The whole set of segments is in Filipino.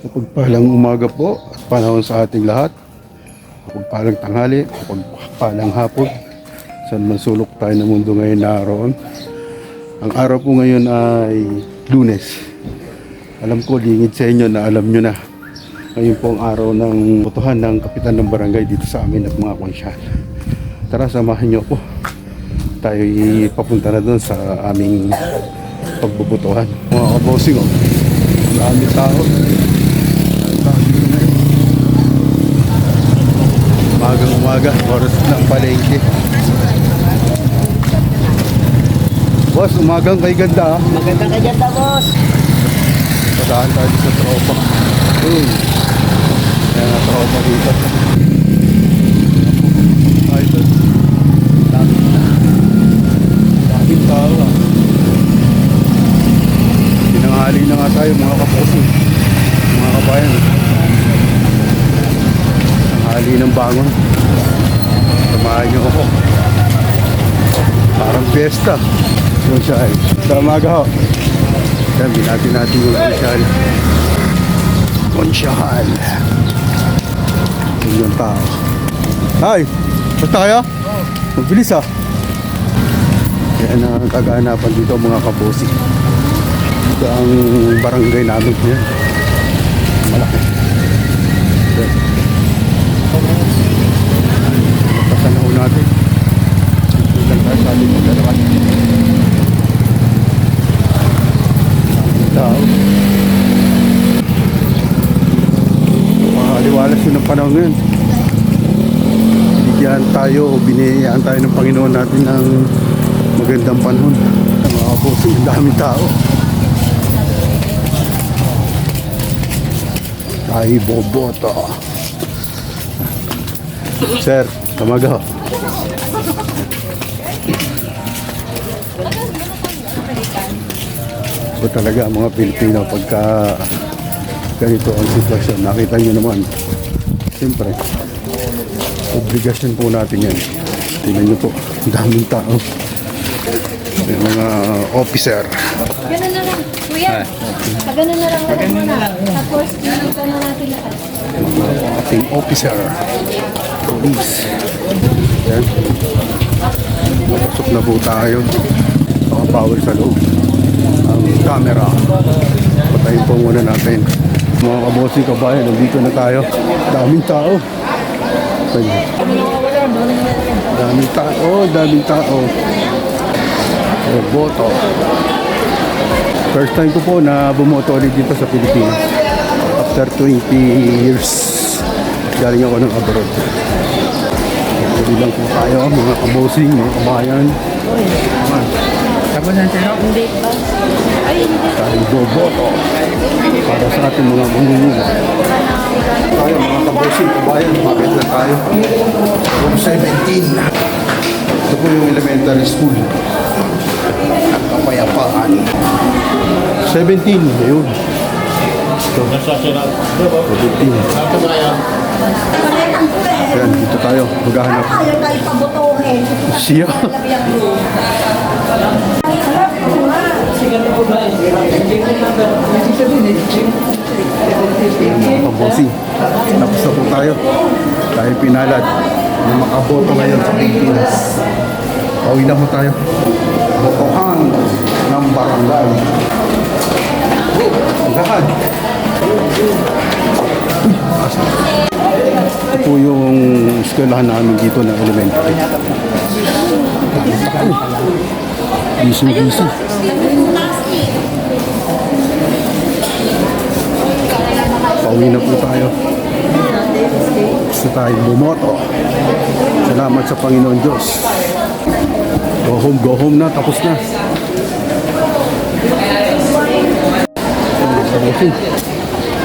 Mapagpalang umaga po at panahon sa ating lahat. Mapagpalang tanghali, mapagpalang hapon. Saan man sulok tayo ng mundo ngayon naroon. Ang araw po ngayon ay Lunes. Alam ko, lingid sa inyo na alam nyo na. Ngayon po ang araw ng botohan ng kapitan ng barangay dito sa amin at mga konsyan. Tara, samahan nyo po. Tayo papunta na doon sa aming pagbubutuhan. Mga kabosing, dami tao. Umagang-umaga, oras ng palengke. Boss, umagang kay ganda. Magandang kay ganda, boss. Padahan tayo sa tropa. Kaya nga tropa dito. Idol. Daming tao. Pinanghali na nga tayo mga kapuso. Mga kabayan. Hali ng bangon. Samahan niyo ako. Parang fiesta. Konsyal. Sa umaga ho. Sabi natin yung konsyal. Konsyal. Yung tao. Ay! Basta tayo? Mabilis ah. Yan ang kaganapan dito mga kabosi. Ito ang barangay namin yan. Malaki. Pasanahon natin. Lang tayo sa ating magdalakan. Tao. Makaliwalas yun ang panahon ngayon. Binigyan tayo o biniyayaan tayo ng Panginoon natin ng magandang panahon. Mga boss, ang daming tao. Tayo boboto. Sir, tamaga. Ito talaga ang mga Pilipino pagka ganito ang sitwasyon. Nakita nyo naman. Siyempre, obligasyon po natin yan. Tingnan nyo po, ang daming tao. May mga officer. Ganun na lang, kuya. Ganun na lang muna. Tapos, dito na natin lahat. Mga ating officer. Police. Yan. Napasok na po tayo. Nakapawal sa loob. Ang camera. Patayin po muna natin. Mga kabosing kabayan, nandito na tayo. Daming tao. Daming tao, daming tao. Boto. First time ko po na bumoto ulit dito sa Pilipinas. After 20 years. Galing ako ng abroad. Hindi lang po tayo, mga kabosing, mga kabayan. Tapos na sino? Hindi ba? Ay, hindi. Tayo boboto para sa ating mga mangungulo. Tayo, mga kabosing, kabayan, makit na tayo. Room 17. Ito po yung elementary school. Kapayapaan. 17, ayun. Ito. 17. Ayan, dito tayo. Maghahanap. Siya. Mga kabosing. Tapos na po tayo. Tayo pinalad na makaboto ngayon sa Pilipinas. Pauwi na po tayo. Botohan ng barangay. Lahat. Ito po yung eskwelahan namin dito na elementary. Busy. Pauwi na po tayo. Gusto tayo bumoto. Salamat sa Panginoon Diyos. Go home na. Tapos na.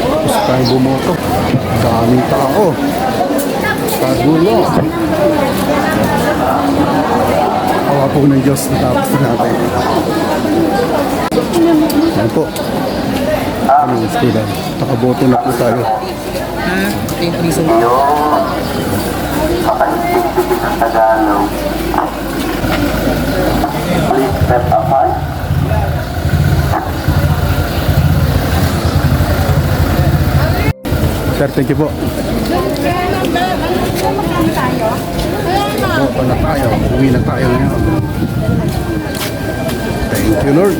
Gusto tayo bumoto. Daming tao. Kagulo. po ng Diyos, natapos na natin. Yan po. Ano yung stila? Nakaboto na po tayo. Sir, thank you po. Boto na tayo. Uwi na tayo ngayon. Thank you, Lord.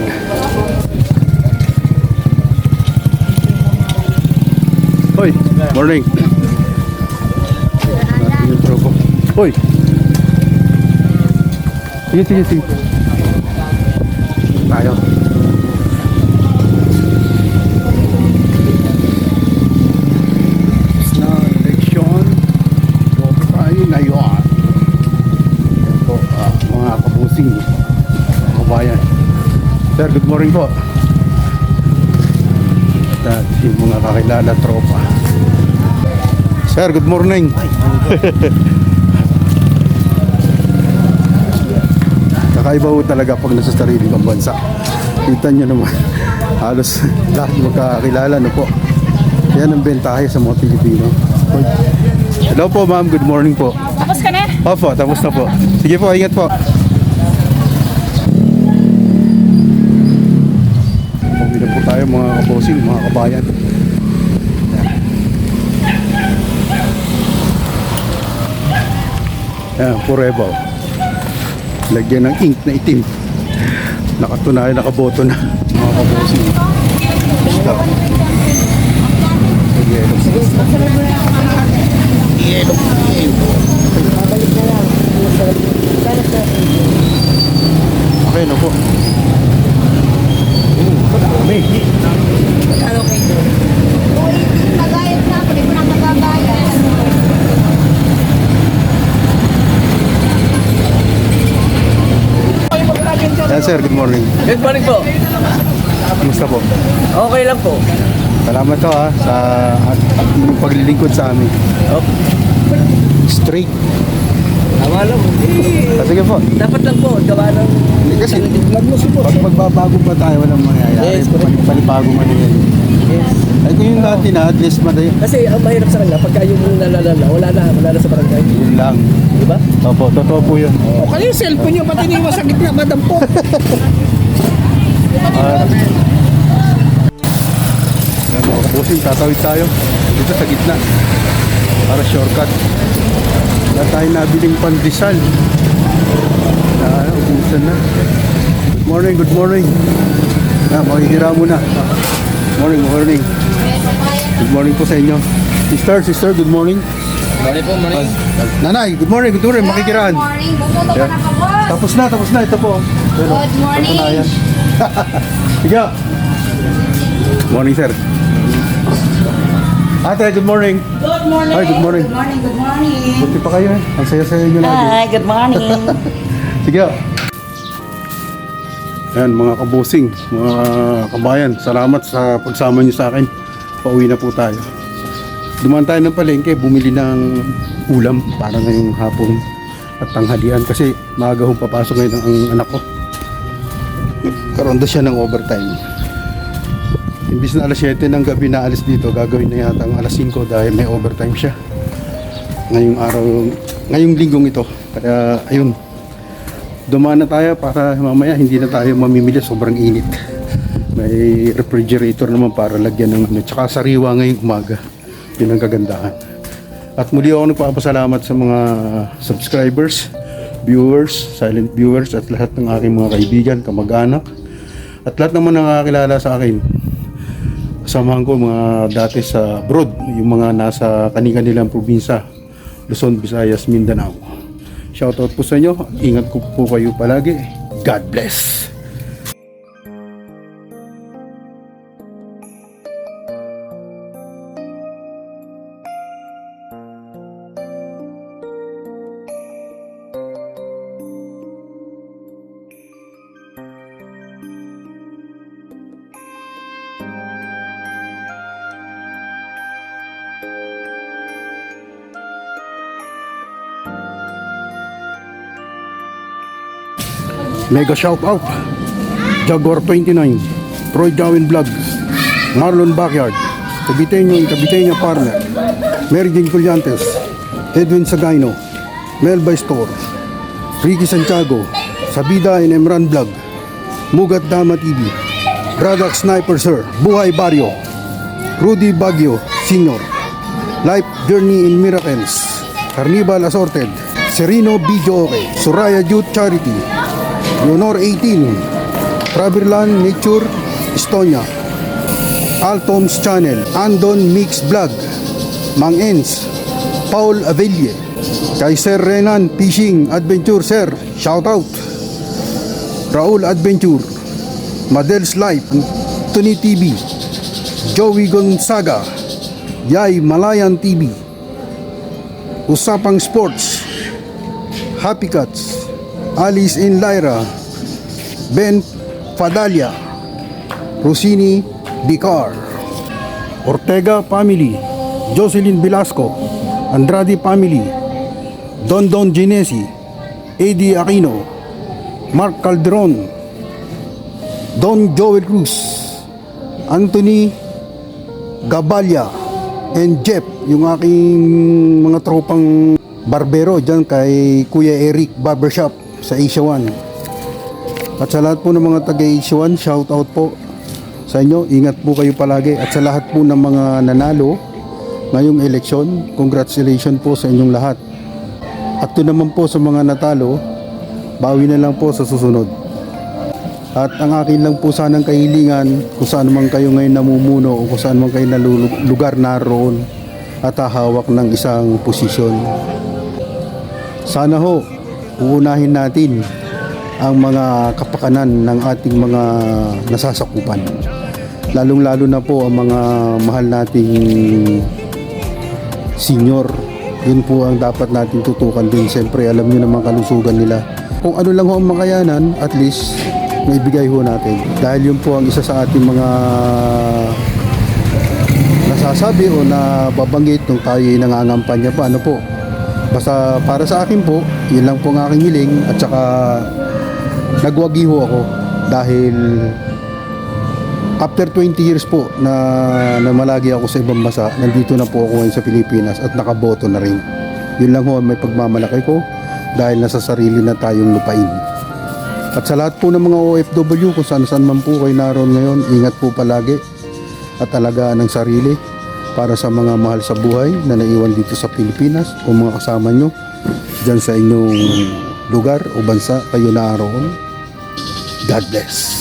Hoy, morning. Natin yung tropo. Hoy. Sige. Tayo. Na election. Boto tayo ngayon. Yan po, mga kabusing. Kabayan. Sir, good morning po. At yung mga kakilala tropa. Sir, good morning. Kakaiba ho talaga pag nasa sarili kang bansa. Kita nyo naman, halos lahat magkakakilala na po. Yan ang bentahe sa mga Pilipino. Hello po ma'am, good morning po. Tapos ka na? Opo, tapos na po. Sige po, ingat po. Pauwi na po tayo mga kabosing, mga kabayan. Yan, forever. Lagyan ng ink na itim. Nakatunayan, nakaboto na mga kabosing. Stop. Okay na po. May. Ano kayo? Uy, magayad na ako. Di ko na magabayad. Yan sir, good morning. Good morning po. Kumusta po? Okay lang po. Salamat to ha sa yung paglilingkod sa amin. Straight. Tama lang. Sige po. Dapat lang po. Gawa ng... Hindi kasi pag magbabago pa tayo walang mangyayari. Yes, correct. Panibago man yan. Yes. Ay kung yung dati na at least madaya. Kasi ang mahirap sa kanila, pagka yung nalalala, wala na sa barangay. Yun lang. Di ba? Opo, totoo po yun. O kaya yung cellphone nyo, pati niyo sa gitna, madam po. Yan mga kabusing, tatawid tayo dito sa gitna para shortcut. Wala tayo nabiling pandesal. Ubusan na. Good morning. Makikira muna. Morning. Good morning po sa inyo. Sister, good morning. Morning po, morning. Nanay, good morning. Makikiraan. Good morning. Bumoto ka na ka, boss. Tapos na. Ito po. Pero, Good morning. patunayan. Sige. Morning, sir. Ate, good morning. Good morning. Hi, good morning. Good morning. Buti pa kayo eh. Ang saya-saya nyo lagi. Hi, good morning. Sige. Ayan, mga kabusing, mga kabayan, salamat sa pagsama nyo sa akin. Pauwi na po tayo. Dumaan tayo ng palengke, bumili ng ulam para ngayong hapon at tanghalian kasi maaga hong papasok ngayon ang anak ko. Karoon daw siya ng overtime. Imbis na alas 7 ng gabi na alis dito, gagawin na yata ang alas 5 dahil may overtime siya. Ngayong linggong ito. Kaya ayun, dumaan na tayo para mamaya hindi na tayo mamimili, sobrang init. May refrigerator naman para lagyan ng ano, tsaka sariwa ngayong umaga. Yun ang kagandahan. At muli ako nagpapasalamat sa mga subscribers, viewers, silent viewers at lahat ng aking mga kaibigan, kamag-anak at lahat naman nakakilala sa akin. Kasamahan ko mga dati sa abroad, yung mga nasa kani-kanilang probinsya, Luzon, Visayas, Mindanao. Shoutout po sa inyo. Ingat po kayo palagi. God bless. Mega shout out Jaguar 29, Troy Jawin Vlog, Marlon Backyard, Caviteño Partner, Mary Jane Collantes, Edwin Sagayno, Melba Store, Ricky Santiago, Sabida and Emran Vlog, Mugat Dama TV, Braddock Sniper Sir, Buhay Barrio, Rudy Baguio Senior, Life Journey in Miracles, Carnival Assorted, Serino Video Okay, Soraya Youth Charity, Leonor 18, Traverland Nature Estonia, Altom's Channel, Andon Mix Vlog, Mang Ens, Paul Avelle, kay Sir Renan Fishing Adventure Sir, shout out, Raul Adventure, Madel's Life, Tony TV, Joey Gonzaga, Yay Malayan TV, Usapang Sports, Happy Cats, Alice in Lyra, Ben Fadalia, Rosini Dicar, Ortega Family, Jocelyn Velasco, Andrade Family, Don Genesi, Eddie Aquino, Mark Calderon, Don Joel Cruz, Anthony Gabalia, and Jeff, yung aking mga tropang barbero dyan kay Kuya Eric Barbershop sa Asia 1. At sa lahat po ng mga taga Asia 1, shout out po sa inyo. Ingat po kayo palagi. At sa lahat po ng mga nanalo ngayong eleksyon, congratulations po sa inyong lahat. At to naman po sa mga natalo, bawi na lang po sa susunod. At ang akin lang po sanang kahilingan, kung saan man kayo ngayon namumuno o kung saan man kayo lugar naroon at hahawak ng isang posisyon, sana ho uunahin natin ang mga kapakanan ng ating mga nasasakupan, lalong lalo na po ang mga mahal nating senior. Yun po ang dapat natin tutukan din. Siyempre alam nyo naman kalusugan nila, kung ano lang ho ang makayanan, at least maibigay ho natin, dahil yun po ang isa sa ating mga nasasabi o na babanggit nung tayo ay nangangampanya pa. Ano po, basta para sa akin po, yun lang po ang aking hiling. At saka nagwagi ho ako dahil after 20 years po na malagi ako sa ibang bansa, nandito na po ako ngayon sa Pilipinas at nakaboto na rin. Yun lang ho may pagmamalaki ko, dahil nasa sarili na tayong lupain. At sa lahat po ng mga OFW, kung saan man po kayo naroon ngayon, ingat po palagi at alagaan ang sarili para sa mga mahal sa buhay na naiwan dito sa Pilipinas o mga kasama nyo dyan sa inyong lugar o bansa kayo naroon. God bless.